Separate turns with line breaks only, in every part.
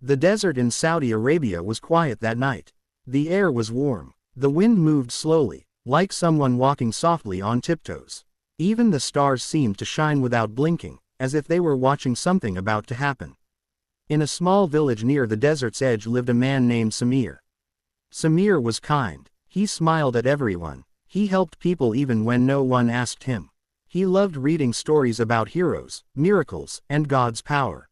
The desert in Saudi Arabia was quiet that night. The air was warm. The wind moved slowly, like someone walking softly on tiptoes. Even the stars seemed to shine without blinking, as if they were watching something about to happen. In a small village near the desert's edge lived a man named Samir. Samir was kind. He smiled at everyone. He helped people even when no one asked him. He loved reading stories about heroes, miracles, and God's power.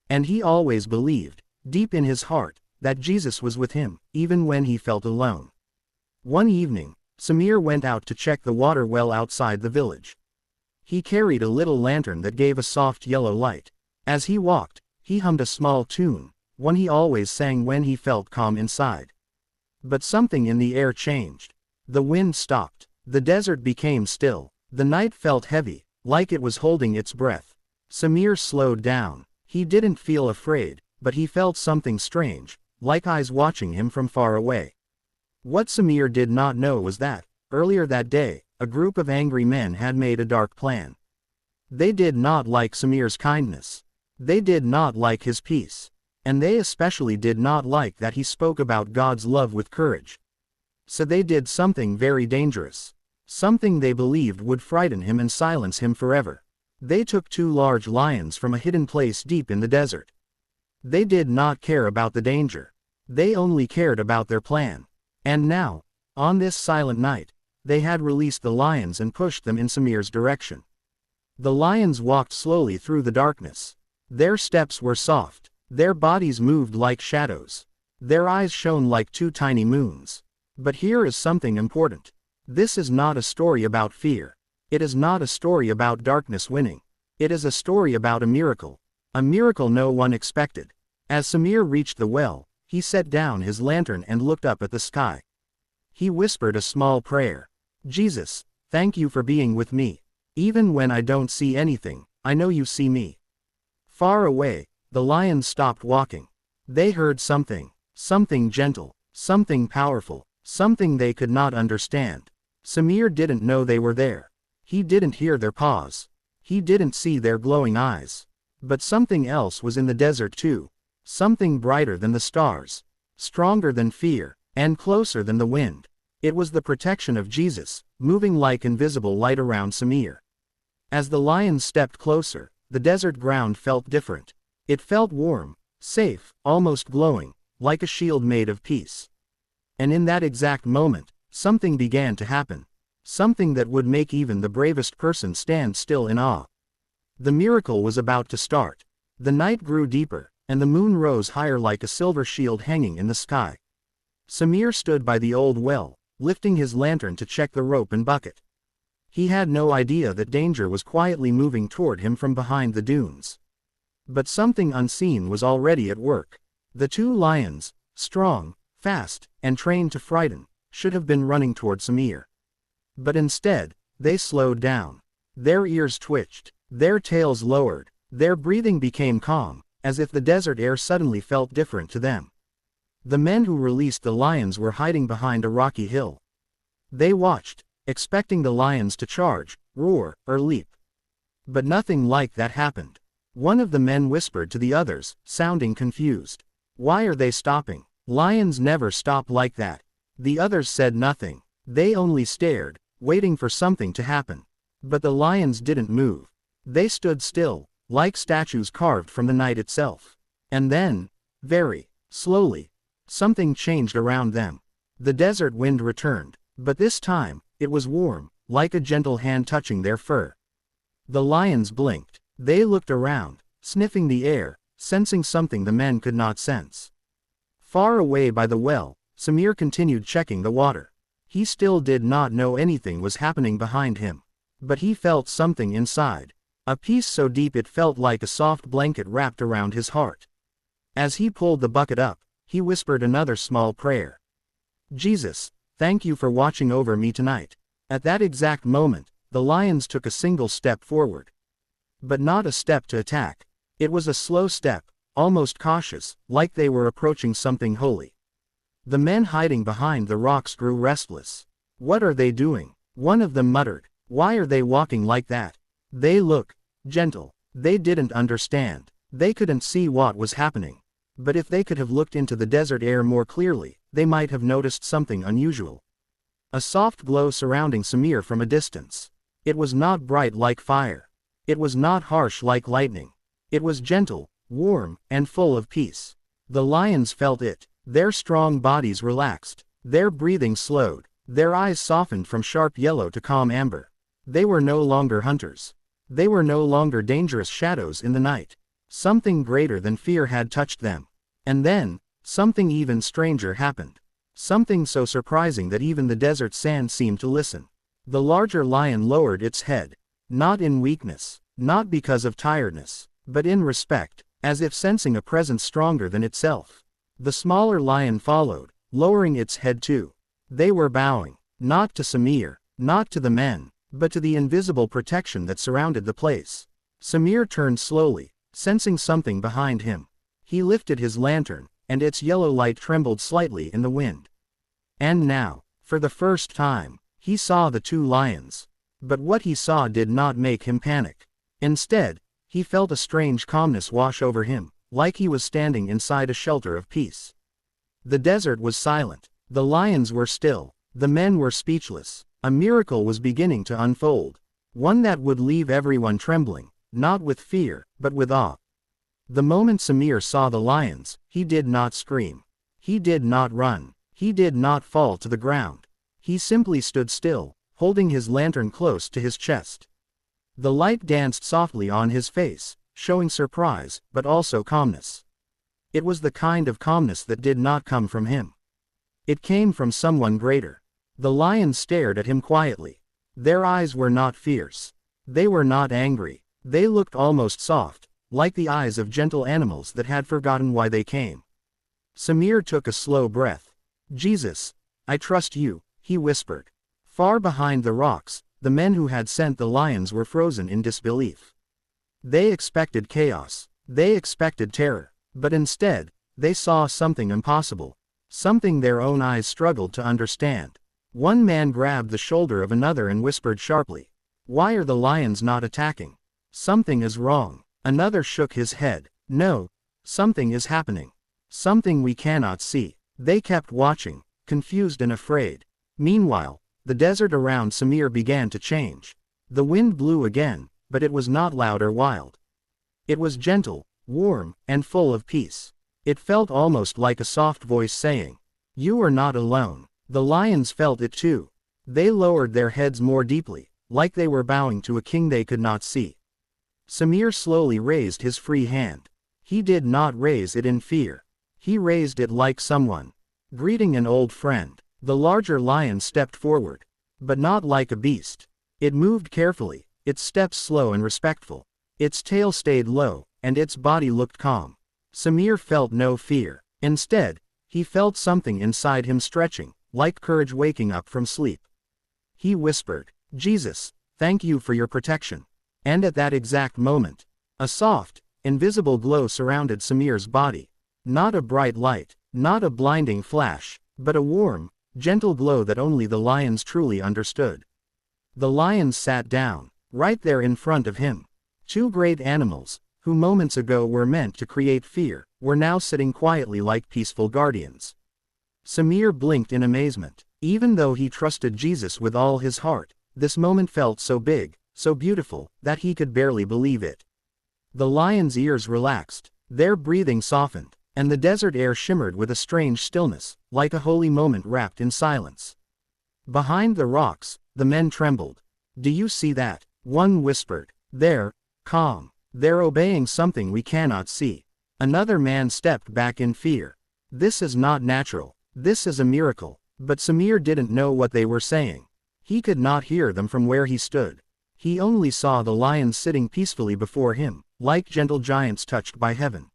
And he always believed, deep in his heart, that Jesus was with him, even when he felt alone. One evening, Samir went out to check the water well outside the village. He carried a little lantern that gave a soft yellow light. As he walked, he hummed a small tune, one he always sang when he felt calm inside. But something in the air changed. The wind stopped. The desert became still. The night felt heavy, like it was holding its breath. Samir slowed down. He didn't feel afraid, but he felt something strange, like eyes watching him from far away. What Samir did not know was that, earlier that day, a group of angry men had made a dark plan. They did not like Samir's kindness. They did not like his peace. And they especially did not like that he spoke about God's love with courage. So they did something very dangerous. Something they believed would frighten him and silence him forever. They took 2 large lions from a hidden place deep in the desert. They did not care about the danger. They only cared about their plan. And now, on this silent night, they had released the lions and pushed them in Samir's direction. The lions walked slowly through the darkness. Their steps were soft. Their bodies moved like shadows. Their eyes shone like 2 tiny moons. But here is something important. This is not a story about fear. It is not a story about darkness winning. It is a story about a miracle no one expected. As Samir reached the well, he set down his lantern and looked up at the sky. He whispered a small prayer. Jesus, thank you for being with me. Even when I don't see anything, I know you see me. Far away, the lions stopped walking. They heard something gentle, something powerful, something they could not understand. Samir didn't know they were there. He didn't hear their paws. He didn't see their glowing eyes. But something else was in the desert too. Something brighter than the stars, stronger than fear, and closer than the wind. It was the protection of Jesus, moving like invisible light around Samir. As the lions stepped closer, the desert ground felt different. It felt warm, safe, almost glowing, like a shield made of peace. And in that exact moment, something began to happen. Something that would make even the bravest person stand still in awe. The miracle was about to start. The night grew deeper, and the moon rose higher like a silver shield hanging in the sky. Samir stood by the old well, lifting his lantern to check the rope and bucket. He had no idea that danger was quietly moving toward him from behind the dunes. But something unseen was already at work. The 2 lions, strong, fast, and trained to frighten, should have been running toward Samir. But instead, they slowed down. Their ears twitched, their tails lowered, their breathing became calm, as if the desert air suddenly felt different to them. The men who released the lions were hiding behind a rocky hill. They watched, expecting the lions to charge, roar, or leap. But nothing like that happened. One of the men whispered to the others, sounding confused. "Why are they stopping? Lions never stop like that." The others said nothing. They only stared, waiting for something to happen. But the lions didn't move. They stood still, like statues carved from the night itself. And then, very slowly, something changed around them. The desert wind returned, but this time, it was warm, like a gentle hand touching their fur. The lions blinked. They looked around, sniffing the air, sensing something the men could not sense. Far away by the well, Samir continued checking the water. He still did not know anything was happening behind him. But he felt something inside. A peace so deep it felt like a soft blanket wrapped around his heart. As he pulled the bucket up, he whispered another small prayer. Jesus, thank you for watching over me tonight. At that exact moment, the lions took a single step forward. But not a step to attack. It was a slow step, almost cautious, like they were approaching something holy. The men hiding behind the rocks grew restless. "What are they doing?" one of them muttered. "Why are they walking like that? They look gentle." They didn't understand. They couldn't see what was happening. But if they could have looked into the desert air more clearly, they might have noticed something unusual. A soft glow surrounding Samir from a distance. It was not bright like fire. It was not harsh like lightning. It was gentle, warm, and full of peace. The lions felt it. Their strong bodies relaxed. Their breathing slowed. Their eyes softened from sharp yellow to calm amber. They were no longer hunters. They were no longer dangerous shadows in the night. Something greater than fear had touched them. And then, something even stranger happened. Something so surprising that even the desert sand seemed to listen. The larger lion lowered its head. Not in weakness, not because of tiredness, but in respect, as if sensing a presence stronger than itself. The smaller lion followed, lowering its head too. They were bowing, not to Samir, not to the men, but to the invisible protection that surrounded the place. Samir turned slowly, sensing something behind him. He lifted his lantern, and its yellow light trembled slightly in the wind. And now, for the first time, he saw the two lions. But what he saw did not make him panic. Instead, he felt a strange calmness wash over him, like he was standing inside a shelter of peace. The desert was silent. The lions were still. The men were speechless. A miracle was beginning to unfold. One that would leave everyone trembling, not with fear, but with awe. The moment Samir saw the lions, he did not scream. He did not run. He did not fall to the ground. He simply stood still, holding his lantern close to his chest. The light danced softly on his face, showing surprise, but also calmness. It was the kind of calmness that did not come from him. It came from someone greater. The lions stared at him quietly. Their eyes were not fierce. They were not angry. They looked almost soft, like the eyes of gentle animals that had forgotten why they came. Samir took a slow breath. "Jesus, I trust you," he whispered. Far behind the rocks, the men who had sent the lions were frozen in disbelief. They expected chaos. They expected terror. But instead, they saw something impossible. Something their own eyes struggled to understand. One man grabbed the shoulder of another and whispered sharply, "Why are the lions not attacking? Something is wrong." Another shook his head. "No, something is happening. Something we cannot see." They kept watching, confused and afraid. Meanwhile, the desert around Samir began to change. The wind blew again, but it was not loud or wild. It was gentle, warm, and full of peace. It felt almost like a soft voice saying, "You are not alone." The lions felt it too. They lowered their heads more deeply, like they were bowing to a king they could not see. Samir slowly raised his free hand. He did not raise it in fear. He raised it like someone greeting an old friend. The larger lion stepped forward, but not like a beast. It moved carefully, its steps slow and respectful. Its tail stayed low, and its body looked calm. Samir felt no fear. Instead, he felt something inside him stretching, like courage waking up from sleep. He whispered, "Jesus, thank you for your protection." And at that exact moment, a soft, invisible glow surrounded Samir's body. Not a bright light, not a blinding flash, but a warm, gentle glow that only the lions truly understood. The lions sat down, right there in front of him. Two great animals, who moments ago were meant to create fear, were now sitting quietly like peaceful guardians. Samir blinked in amazement. Even though he trusted Jesus with all his heart, this moment felt so big, so beautiful, that he could barely believe it. The lions' ears relaxed, their breathing softened, and the desert air shimmered with a strange stillness, like a holy moment wrapped in silence. Behind the rocks, the men trembled. "Do you see that?" One whispered. "They're calm. They're obeying something we cannot see." Another man stepped back in fear. "This is not natural. This is a miracle." But Samir didn't know what they were saying. He could not hear them from where he stood. He only saw the lions sitting peacefully before him, like gentle giants touched by heaven.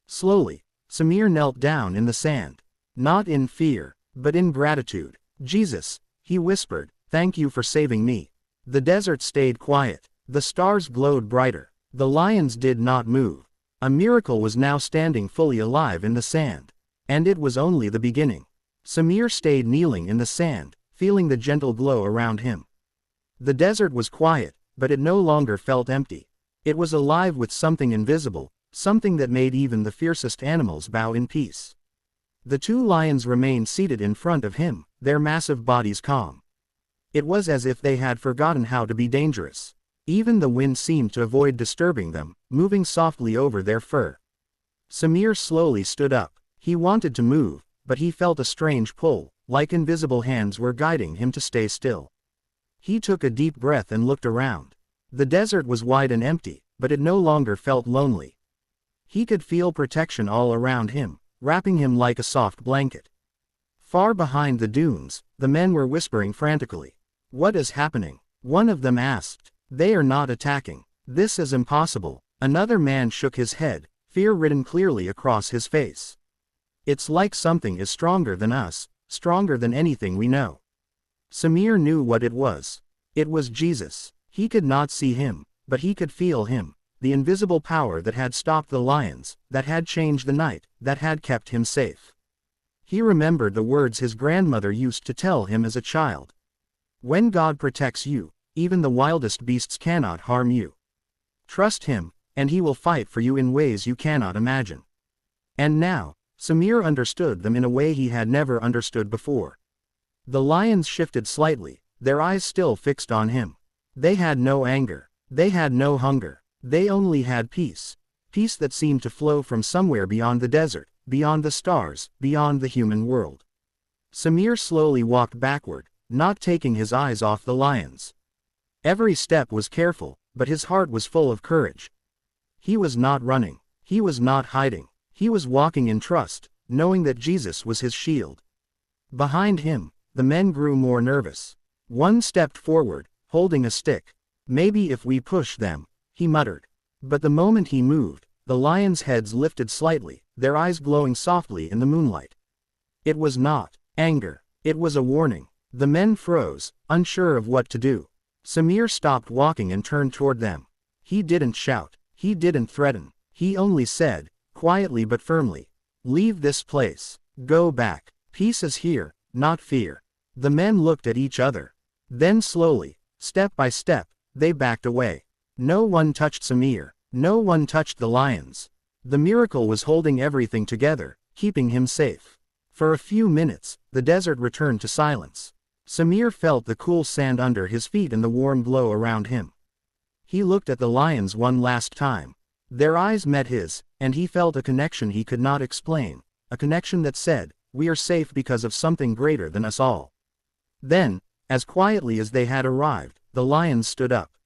Slowly, Samir knelt down in the sand. Not in fear, but in gratitude. "Jesus," he whispered, "thank you for saving me." The desert stayed quiet. The stars glowed brighter. The lions did not move. A miracle was now standing fully alive in the sand. And it was only the beginning. Samir stayed kneeling in the sand, feeling the gentle glow around him. The desert was quiet, but it no longer felt empty. It was alive with something invisible, something that made even the fiercest animals bow in peace. The two lions remained seated in front of him, their massive bodies calm. It was as if they had forgotten how to be dangerous. Even the wind seemed to avoid disturbing them, moving softly over their fur. Samir slowly stood up. He wanted to move, but he felt a strange pull, like invisible hands were guiding him to stay still. He took a deep breath and looked around. The desert was wide and empty, but it no longer felt lonely. He could feel protection all around him, wrapping him like a soft blanket. Far behind the dunes, the men were whispering frantically. "What is happening?" one of them asked. "They are not attacking. This is impossible." Another man shook his head, fear written clearly across his face. "It's like something is stronger than us, stronger than anything we know." Samir knew what it was. It was Jesus. He could not see him, but he could feel him, the invisible power that had stopped the lions, that had changed the night, that had kept him safe. He remembered the words his grandmother used to tell him as a child. "When God protects you, even the wildest beasts cannot harm you. Trust him, and he will fight for you in ways you cannot imagine." And now, Samir understood them in a way he had never understood before. The lions shifted slightly, their eyes still fixed on him. They had no anger. They had no hunger. They only had peace. Peace that seemed to flow from somewhere beyond the desert, beyond the stars, beyond the human world. Samir slowly walked backward, not taking his eyes off the lions. Every step was careful, but his heart was full of courage. He was not running. He was not hiding. He was walking in trust, knowing that Jesus was his shield. Behind him, the men grew more nervous. One stepped forward, holding a stick. "Maybe if we push them," he muttered. But the moment he moved, the lions' heads lifted slightly, their eyes glowing softly in the moonlight. It was not anger. It was a warning. The men froze, unsure of what to do. Samir stopped walking and turned toward them. He didn't shout. He didn't threaten. He only said, quietly but firmly, "Leave this place. Go back. Peace is here, not fear." The men looked at each other. Then slowly, step by step, they backed away. No one touched Samir. No one touched the lions. The miracle was holding everything together, keeping him safe. For a few minutes, the desert returned to silence. Samir felt the cool sand under his feet and the warm glow around him. He looked at the lions one last time. Their eyes met his, and he felt a connection he could not explain, a connection that said, "We are safe because of something greater than us all." Then, as quietly as they had arrived, the lions stood up.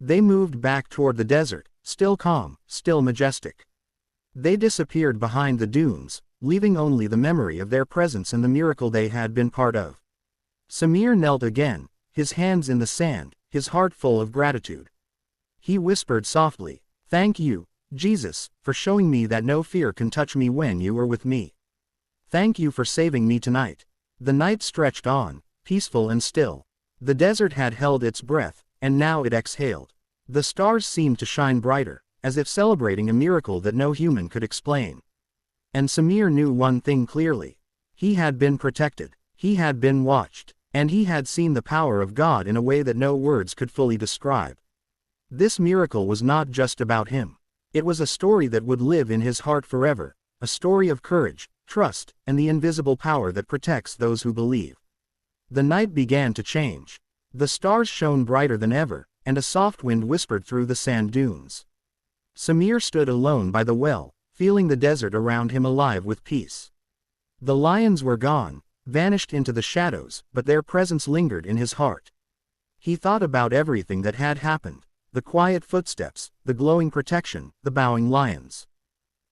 They moved back toward the desert, still calm, still majestic. They disappeared behind the dunes, leaving only the memory of their presence and the miracle they had been part of. Samir knelt again, his hands in the sand, his heart full of gratitude. He whispered softly, "Thank you, Jesus, for showing me that no fear can touch me when you were with me. Thank you for saving me tonight." The night stretched on, peaceful and still. The desert had held its breath, and now it exhaled. The stars seemed to shine brighter, as if celebrating a miracle that no human could explain. And Samir knew one thing clearly. He had been protected. He had been watched. And he had seen the power of God in a way that no words could fully describe. This miracle was not just about him. It was a story that would live in his heart forever, a story of courage, trust, and the invisible power that protects those who believe. The night began to change. The stars shone brighter than ever, and a soft wind whispered through the sand dunes. Samir stood alone by the well, feeling the desert around him alive with peace. The lions were gone, vanished into the shadows, but their presence lingered in his heart. He thought about everything that had happened, the quiet footsteps, the glowing protection, the bowing lions.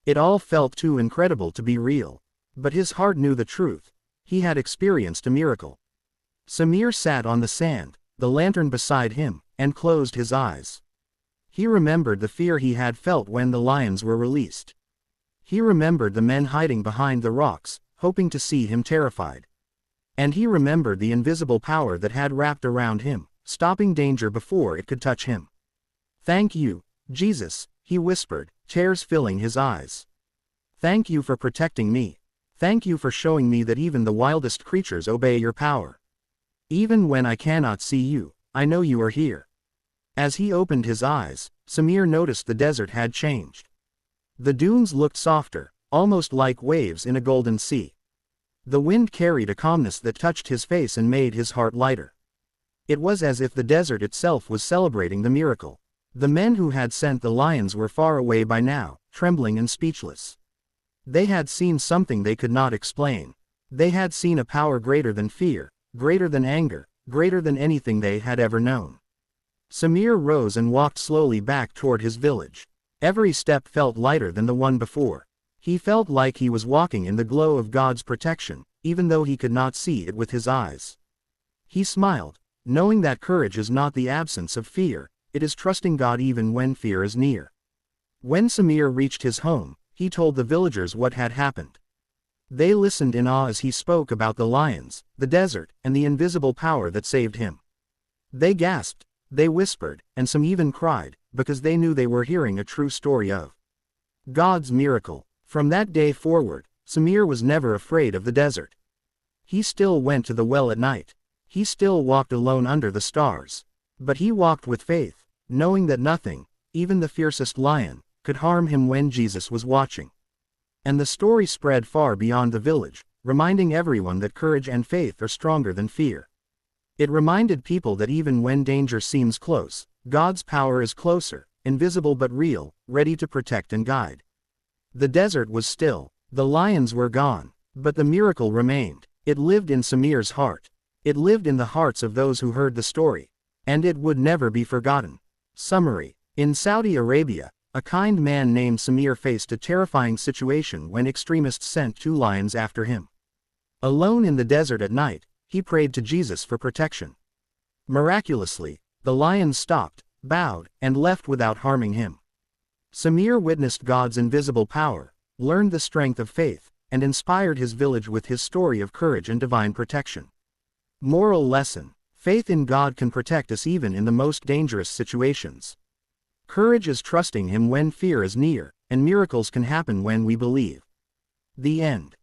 It all felt too incredible to be real. But his heart knew the truth. He had experienced a miracle. Samir sat on the sand, the lantern beside him, and closed his eyes. He remembered the fear he had felt when the lions were released. He remembered the men hiding behind the rocks, hoping to see him terrified. And he remembered the invisible power that had wrapped around him, stopping danger before it could touch him. "Thank you, Jesus," he whispered, tears filling his eyes. "Thank you for protecting me. Thank you for showing me that even the wildest creatures obey your power. Even when I cannot see you, I know you are here." As he opened his eyes, Samir noticed the desert had changed. The dunes looked softer, almost like waves in a golden sea. The wind carried a calmness that touched his face and made his heart lighter. It was as if the desert itself was celebrating the miracle. The men who had sent the lions were far away by now, trembling and speechless. They had seen something they could not explain. They had seen a power greater than fear, greater than anger, greater than anything they had ever known. Samir rose and walked slowly back toward his village. Every step felt lighter than the one before. He felt like he was walking in the glow of God's protection, even though he could not see it with his eyes. He smiled, knowing that courage is not the absence of fear, it is trusting God even when fear is near. When Samir reached his home, he told the villagers what had happened. They listened in awe as he spoke about the lions, the desert, and the invisible power that saved him. They gasped, they whispered, and some even cried, because they knew they were hearing a true story of God's miracle. From that day forward, Samir was never afraid of the desert. He still went to the well at night. He still walked alone under the stars. But he walked with faith, knowing that nothing, even the fiercest lion, could harm him when Jesus was watching. And the story spread far beyond the village, reminding everyone that courage and faith are stronger than fear. It reminded people that even when danger seems close, God's power is closer, invisible but real, ready to protect and guide. The desert was still, the lions were gone, but the miracle remained. It lived in Samir's heart. It lived in the hearts of those who heard the story. And it would never be forgotten. Summary. In Saudi Arabia, a kind man named Samir faced a terrifying situation when extremists sent 2 lions after him. Alone in the desert at night, he prayed to Jesus for protection. Miraculously, the lions stopped, bowed, and left without harming him. Samir witnessed God's invisible power, learned the strength of faith, and inspired his village with his story of courage and divine protection. Moral lesson. Faith in God can protect us even in the most dangerous situations. Courage is trusting Him when fear is near, and miracles can happen when we believe. The end.